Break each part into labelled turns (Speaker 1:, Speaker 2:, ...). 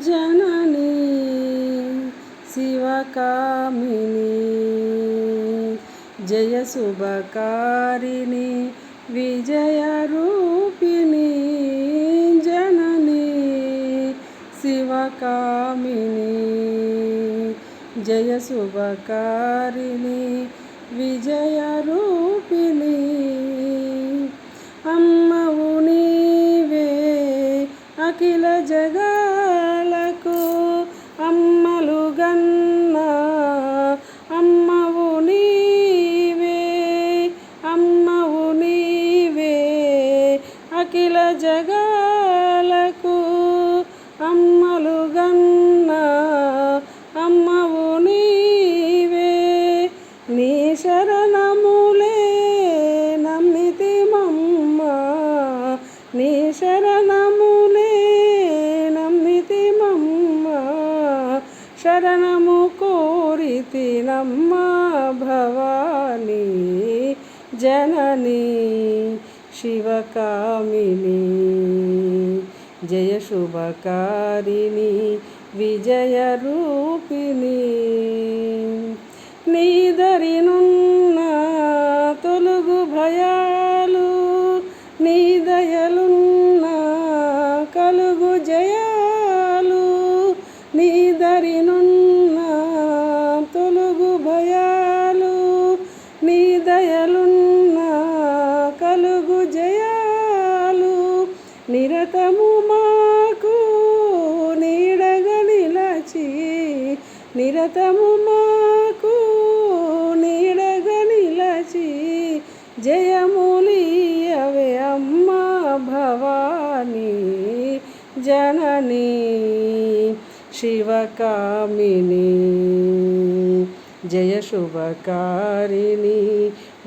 Speaker 1: जननी शिवकामिनी जय शुभकारिणी विजयरूपिणी जननी शिवकामिनी जय शुभकारिणी विजयरूपिणी अम्मवु नीवे अखिल जगाలకు అమ్మలుగన్నా అమ్మవు నీవే అమ్మవు నీవే అఖిల జగాలకు అమ్మలుగన్నా అమ్మవు నీవే నీ శరణములే నమ్మితిమమ్మ నీ శరణములే నమ్మితిమమ్మ శరణము కోరితినమ్మ భవానీ జననీ శివకామిని జయ శుభకారిణి విజయరూపిణి నీదరినున్న తొలుగు భయాలు నీ దయలున్న కలుగు జయాలు నీదరినున్న తొలుగు భయాలు నీ దయలున్న కలుగు జయాలు నిరతము మాకు నీడగా నిలచి నిరతము మాకు నీడగా నిలచి జయములియవే అమ్మా భవానీ జననీ శివకామిని జయ శుభకారిణి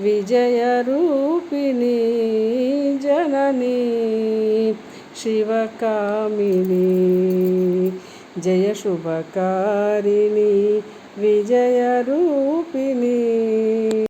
Speaker 1: విజయరూపిణి జననీ శివకామిని జయ శుభకారిణి విజయరూపిణి।